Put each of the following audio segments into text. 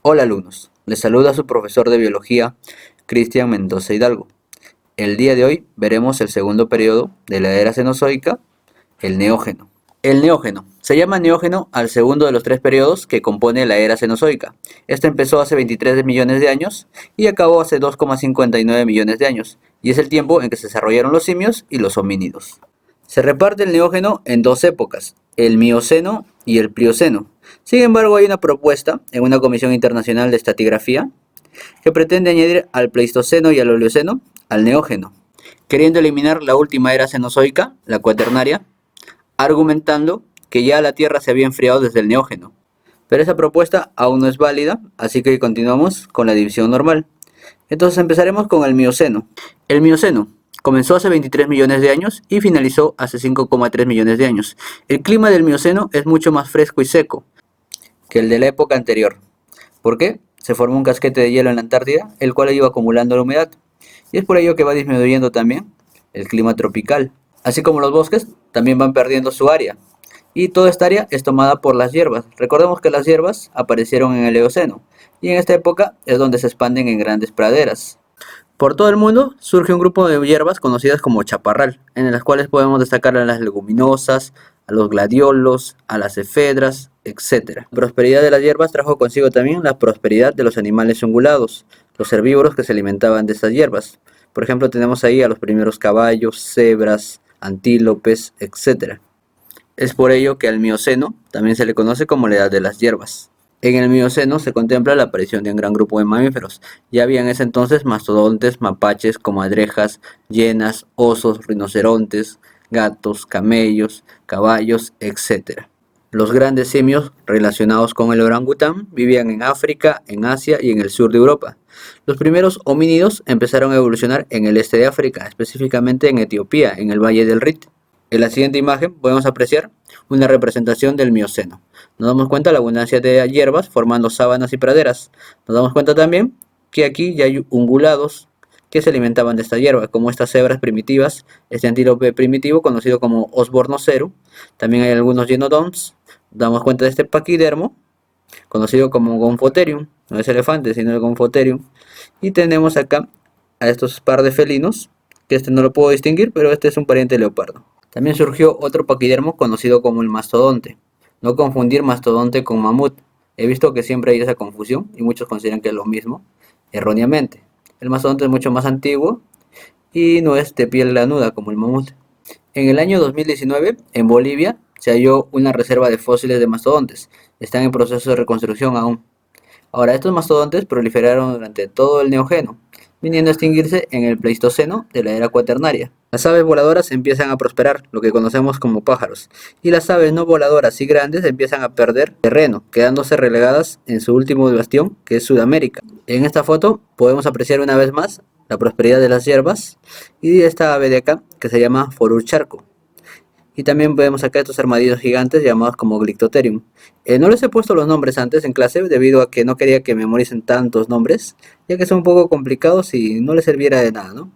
Hola alumnos, les saluda su profesor de biología, Cristian Mendoza Hidalgo. El día de hoy veremos el segundo periodo de la era cenozoica, el Neógeno. El Neógeno se llama Neógeno al segundo de los tres periodos que compone la era cenozoica. Este empezó hace 23 millones de años y acabó hace 2,59 millones de años, y es el tiempo en que se desarrollaron los simios y los homínidos. Se reparte el Neógeno en dos épocas, el Mioceno y el Plioceno. Sin embargo, hay una propuesta en una comisión internacional de estratigrafía que pretende añadir al Pleistoceno y al Oligoceno al Neógeno, queriendo eliminar la última era cenozoica, la cuaternaria, argumentando que ya la Tierra se había enfriado desde el Neógeno. Pero esa propuesta aún no es válida, así que continuamos con la división normal. Entonces empezaremos con el Mioceno. El Mioceno comenzó hace 23 millones de años y finalizó hace 5,3 millones de años. El clima del Mioceno es mucho más fresco y seco que el de la época anterior. ¿Por qué? Se formó un casquete de hielo en la Antártida, el cual iba acumulando la humedad. Y es por ello que va disminuyendo también el clima tropical. Así como los bosques también van perdiendo su área. Y toda esta área es tomada por las hierbas. Recordemos que las hierbas aparecieron en el Eoceno. Y en esta época es donde se expanden en grandes praderas. Por todo el mundo surge un grupo de hierbas conocidas como chaparral, en las cuales podemos destacar a las leguminosas, a los gladiolos, a las efedras, etc. La prosperidad de las hierbas trajo consigo también la prosperidad de los animales ungulados, los herbívoros que se alimentaban de estas hierbas. Por ejemplo, tenemos ahí a los primeros caballos, cebras, antílopes, etc. Es por ello que al Mioceno también se le conoce como la edad de las hierbas. En el Mioceno se contempla la aparición de un gran grupo de mamíferos. Ya había en ese entonces mastodontes, mapaches, comadrejas, hienas, osos, rinocerontes, gatos, camellos, caballos, etc. Los grandes simios relacionados con el orangután vivían en África, en Asia y en el sur de Europa. Los primeros homínidos empezaron a evolucionar en el este de África, específicamente en Etiopía, en el Valle del Rit. En la siguiente imagen podemos apreciar una representación del Mioceno. Nos damos cuenta de la abundancia de hierbas formando sabanas y praderas. Nos damos cuenta también que aquí ya hay ungulados que se alimentaban de esta hierba, como estas cebras primitivas, este antílope primitivo conocido como Osbornoceru. También hay algunos Genodons. Nos damos cuenta de este paquidermo, conocido como Gomphotherium. No es elefante, sino el Gomphotherium. Y tenemos acá a estos par de felinos, que este no lo puedo distinguir, pero este es un pariente leopardo. También surgió otro paquidermo conocido como el mastodonte. No confundir mastodonte con mamut. He visto que siempre hay esa confusión y muchos consideran que es lo mismo, erróneamente. El mastodonte es mucho más antiguo y no es de piel lanuda como el mamut. En el año 2019, en Bolivia, se halló una reserva de fósiles de mastodontes. Están en proceso de reconstrucción aún. Ahora, estos mastodontes proliferaron durante todo el Neógeno, viniendo a extinguirse en el Pleistoceno de la era cuaternaria. Las aves voladoras empiezan a prosperar, lo que conocemos como pájaros, y las aves no voladoras y grandes empiezan a perder terreno, quedándose relegadas en su último bastión, que es Sudamérica. En esta foto podemos apreciar una vez más la prosperidad de las hierbas y de esta ave de acá, que se llama Forur charco. Y también vemos acá estos armadillos gigantes llamados como Glyctotherium. No les he puesto los nombres antes en clase debido a que no quería que memoricen tantos nombres, ya que son un poco complicados y no les serviera de nada, ¿no?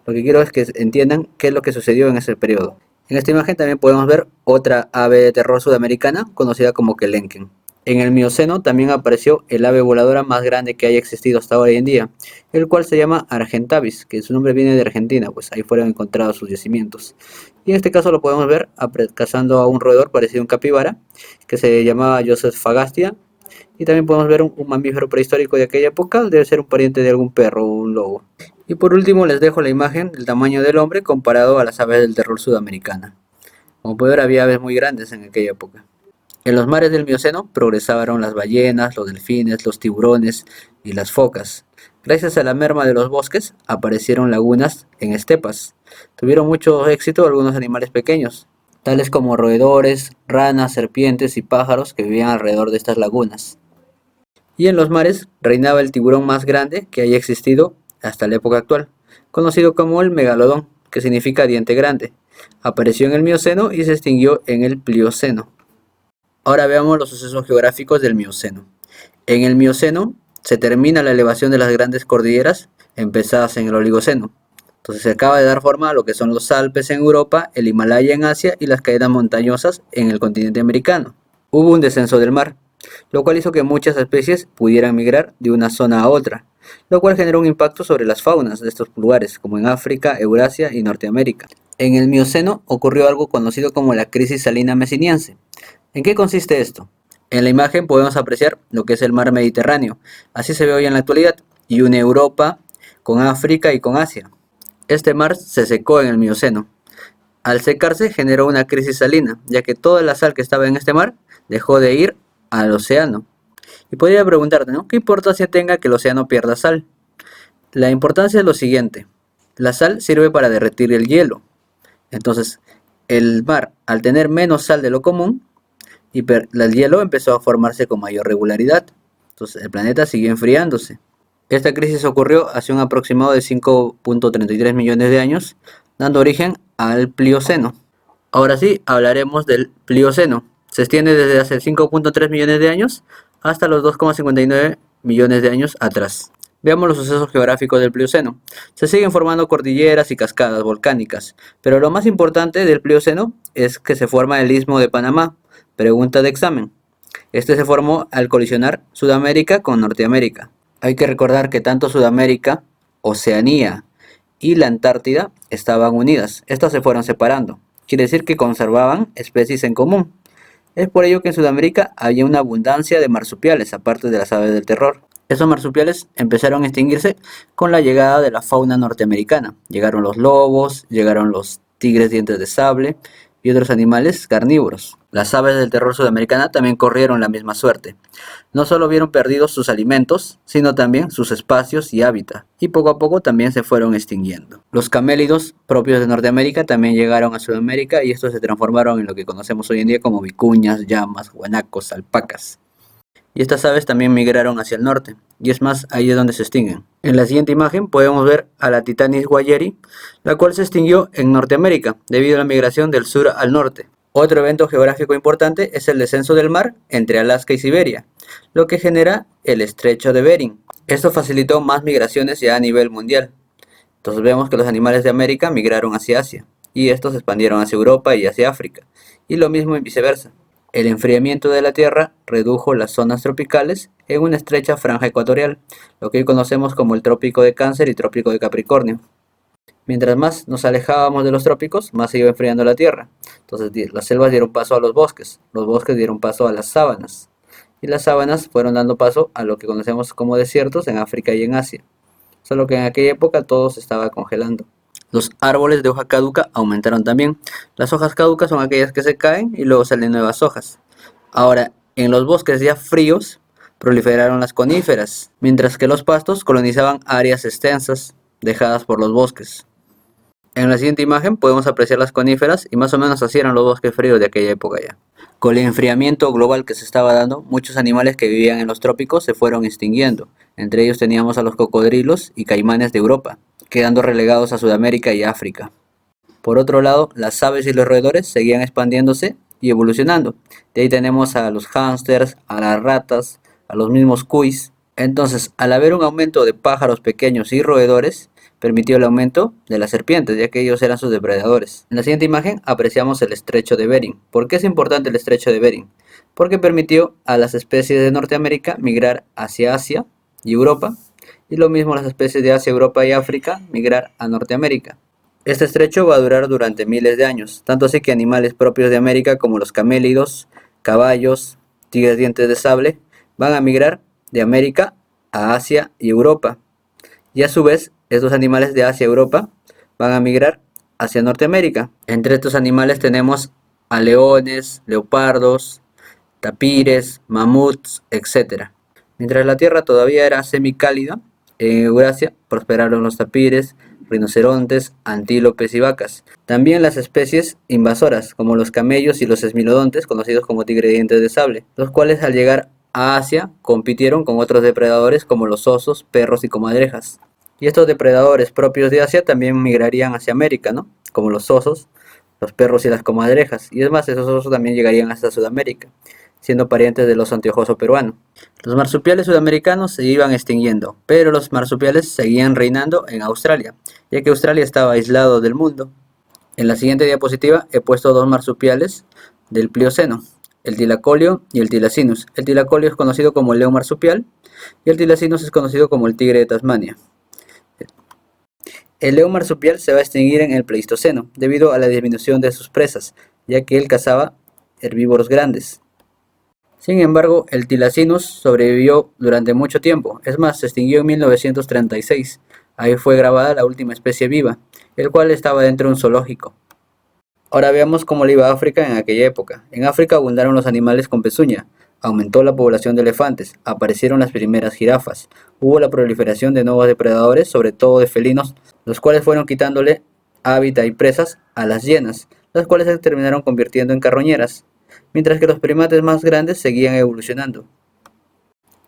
Lo que quiero es que entiendan qué es lo que sucedió en ese periodo. En esta imagen también podemos ver otra ave de terror sudamericana conocida como Kelenken. En el Mioceno también apareció el ave voladora más grande que haya existido hasta hoy en día, el cual se llama Argentavis, que su nombre viene de Argentina, pues ahí fueron encontrados sus yacimientos. Y en este caso lo podemos ver cazando a un roedor parecido a un capibara, que se llamaba Joseph Fagastia. Y también podemos ver un mamífero prehistórico de aquella época, debe ser un pariente de algún perro o un lobo. Y por último les dejo la imagen del tamaño del hombre comparado a las aves del terror sudamericana. Como pueden ver, había aves muy grandes en aquella época. En los mares del Mioceno progresaron las ballenas, los delfines, los tiburones y las focas. Gracias a la merma de los bosques aparecieron lagunas en estepas. Tuvieron mucho éxito algunos animales pequeños, tales como roedores, ranas, serpientes y pájaros que vivían alrededor de estas lagunas. Y en los mares reinaba el tiburón más grande que haya existido hasta la época actual, conocido como el megalodón, que significa diente grande. Apareció en el Mioceno y se extinguió en el Plioceno. Ahora veamos los sucesos geográficos del Mioceno. En el Mioceno se termina la elevación de las grandes cordilleras empezadas en el Oligoceno. Entonces se acaba de dar forma a lo que son los Alpes en Europa, el Himalaya en Asia y las cadenas montañosas en el continente americano. Hubo un descenso del mar, lo cual hizo que muchas especies pudieran migrar de una zona a otra, lo cual generó un impacto sobre las faunas de estos lugares, como en África, Eurasia y Norteamérica. En el Mioceno ocurrió algo conocido como la crisis salina mesiniense. ¿En qué consiste esto? En la imagen podemos apreciar lo que es el mar Mediterráneo, así se ve hoy en la actualidad, y une Europa con África y con Asia. Este mar se secó en el Mioceno. Al secarse generó una crisis salina, ya que toda la sal que estaba en este mar dejó de ir al océano. Y podría preguntarte, ¿no? ¿Qué importancia tenga que el océano pierda sal? La importancia es lo siguiente. La sal sirve para derretir el hielo. Entonces, el mar, al tener menos sal de lo común, el hielo empezó a formarse con mayor regularidad. Entonces, el planeta siguió enfriándose. Esta crisis ocurrió hace un aproximado de 5.33 millones de años, dando origen al Plioceno. Ahora sí, hablaremos del Plioceno. Se extiende desde hace 5.3 millones de años hasta los 2,59 millones de años atrás. Veamos los sucesos geográficos del Plioceno. Se siguen formando cordilleras y cascadas volcánicas, pero lo más importante del Plioceno es que se forma el Istmo de Panamá. Pregunta de examen. Este se formó al colisionar Sudamérica con Norteamérica. Hay que recordar que tanto Sudamérica, Oceanía y la Antártida estaban unidas. Estas se fueron separando. Quiere decir que conservaban especies en común. Es por ello que en Sudamérica había una abundancia de marsupiales, aparte de las aves del terror. Esos marsupiales empezaron a extinguirse con la llegada de la fauna norteamericana. Llegaron los lobos, llegaron los tigres dientes de sable y otros animales carnívoros. Las aves del terror sudamericana también corrieron la misma suerte. No solo vieron perdidos sus alimentos, sino también sus espacios y hábitat, y poco a poco también se fueron extinguiendo. Los camélidos propios de Norteamérica también llegaron a Sudamérica y estos se transformaron en lo que conocemos hoy en día como vicuñas, llamas, guanacos, alpacas. Y estas aves también migraron hacia el norte, y es más, ahí es donde se extinguen. En la siguiente imagen podemos ver a la Titanis guayeri, la cual se extinguió en Norteamérica debido a la migración del sur al norte. Otro evento geográfico importante es el descenso del mar entre Alaska y Siberia, lo que genera el estrecho de Bering. Esto facilitó más migraciones ya a nivel mundial. Entonces vemos que los animales de América migraron hacia Asia, y estos se expandieron hacia Europa y hacia África, y lo mismo en viceversa. El enfriamiento de la Tierra redujo las zonas tropicales en una estrecha franja ecuatorial, lo que hoy conocemos como el Trópico de Cáncer y Trópico de Capricornio. Mientras más nos alejábamos de los trópicos, más se iba enfriando la Tierra. Entonces las selvas dieron paso a los bosques dieron paso a las sabanas, y las sabanas fueron dando paso a lo que conocemos como desiertos en África y en Asia. Solo que en aquella época todo se estaba congelando. Los árboles de hoja caduca aumentaron también. Las hojas caducas son aquellas que se caen y luego salen nuevas hojas. Ahora, en los bosques ya fríos proliferaron las coníferas, mientras que los pastos colonizaban áreas extensas dejadas por los bosques. En la siguiente imagen podemos apreciar las coníferas y más o menos así eran los bosques fríos de aquella época ya. Con el enfriamiento global que se estaba dando, muchos animales que vivían en los trópicos se fueron extinguiendo. Entre ellos teníamos a los cocodrilos y caimanes de Europa, quedando relegados a Sudamérica y África. Por otro lado, las aves y los roedores seguían expandiéndose y evolucionando. De ahí tenemos a los hámsters, a las ratas, a los mismos cuis. Entonces, al haber un aumento de pájaros pequeños y roedores, permitió el aumento de las serpientes, ya que ellos eran sus depredadores. En la siguiente imagen apreciamos el estrecho de Bering. ¿Por qué es importante el estrecho de Bering? Porque permitió a las especies de Norteamérica migrar hacia Asia y Europa, y lo mismo las especies de Asia, Europa y África migrar a Norteamérica. Este estrecho va a durar durante miles de años, tanto así que animales propios de América como los camélidos, caballos, tigres dientes de sable, van a migrar de América a Asia y Europa. Y a su vez, estos animales de Asia y Europa van a migrar hacia Norteamérica. Entre estos animales tenemos a leones, leopardos, tapires, mamuts, etc. Mientras la Tierra todavía era semicálida, en Eurasia prosperaron los tapires, rinocerontes, antílopes y vacas. También las especies invasoras, como los camellos y los esmilodontes, conocidos como tigre dientes de sable, los cuales al llegar a Asia compitieron con otros depredadores como los osos, perros y comadrejas. Y estos depredadores propios de Asia también migrarían hacia América, ¿no? Como los osos, los perros y las comadrejas. Y es más, esos osos también llegarían hasta Sudamérica, siendo parientes del oso anteojoso peruano. Los marsupiales sudamericanos se iban extinguiendo, pero los marsupiales seguían reinando en Australia, ya que Australia estaba aislado del mundo. En la siguiente diapositiva he puesto dos marsupiales del Plioceno. el tilacolio y el tilacinus. El tilacolio es conocido como el león marsupial y el tilacinus es conocido como el tigre de Tasmania. El león marsupial se va a extinguir en el Pleistoceno debido a la disminución de sus presas, ya que él cazaba herbívoros grandes. Sin embargo, el tilacinus sobrevivió durante mucho tiempo, es más, se extinguió en 1936. Ahí fue grabada la última especie viva, el cual estaba dentro de un zoológico. Ahora veamos cómo le iba a África en aquella época. En África abundaron los animales con pezuña, aumentó la población de elefantes, aparecieron las primeras jirafas, hubo la proliferación de nuevos depredadores, sobre todo de felinos, los cuales fueron quitándole hábitat y presas a las hienas, las cuales se terminaron convirtiendo en carroñeras, mientras que los primates más grandes seguían evolucionando.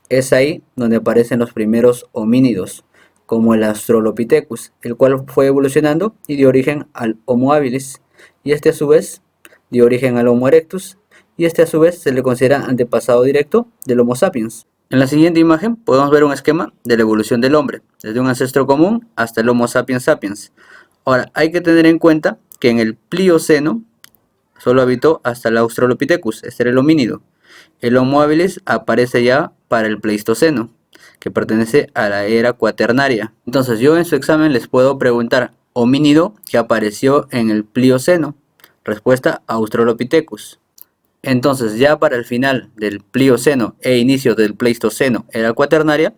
Es ahí donde aparecen los primeros homínidos, como el Australopithecus, el cual fue evolucionando y dio origen al Homo habilis, y este a su vez dio origen al Homo erectus, y este a su vez se le considera antepasado directo del Homo sapiens. En la siguiente imagen podemos ver un esquema de la evolución del hombre, desde un ancestro común hasta el Homo sapiens sapiens. Ahora, hay que tener en cuenta que en el Plioceno solo habitó hasta el Australopithecus, este era el homínido. El Homo habilis aparece ya para el Pleistoceno, que pertenece a la era cuaternaria. Entonces yo en su examen les puedo preguntar, homínido que apareció en el Plioceno, respuesta Australopithecus. Entonces ya para el final del Plioceno e inicio del Pleistoceno, era cuaternaria,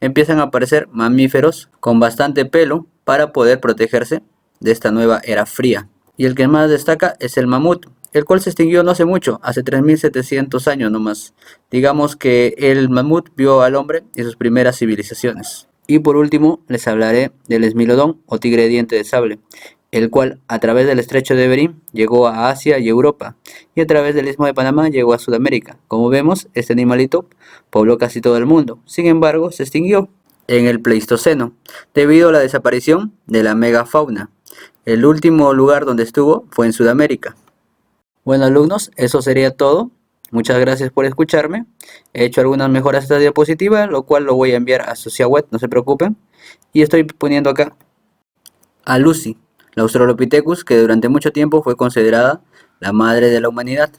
empiezan a aparecer mamíferos con bastante pelo para poder protegerse de esta nueva era fría. Y el que más destaca es el mamut, el cual se extinguió no hace mucho, hace 3700 años nomás. Digamos que el mamut vio al hombre y sus primeras civilizaciones. Y por último les hablaré del esmilodón o tigre de diente de sable, el cual a través del estrecho de Bering llegó a Asia y Europa, y a través del istmo de Panamá llegó a Sudamérica. Como vemos, este animalito pobló casi todo el mundo, sin embargo se extinguió en el Pleistoceno, debido a la desaparición de la megafauna. El último lugar donde estuvo fue en Sudamérica. Bueno alumnos, eso sería todo. Muchas gracias por escucharme. He hecho algunas mejoras a esta diapositiva, lo cual lo voy a enviar a Sociaweb, no se preocupen. Y estoy poniendo acá a Lucy, la Australopithecus, que durante mucho tiempo fue considerada la madre de la humanidad.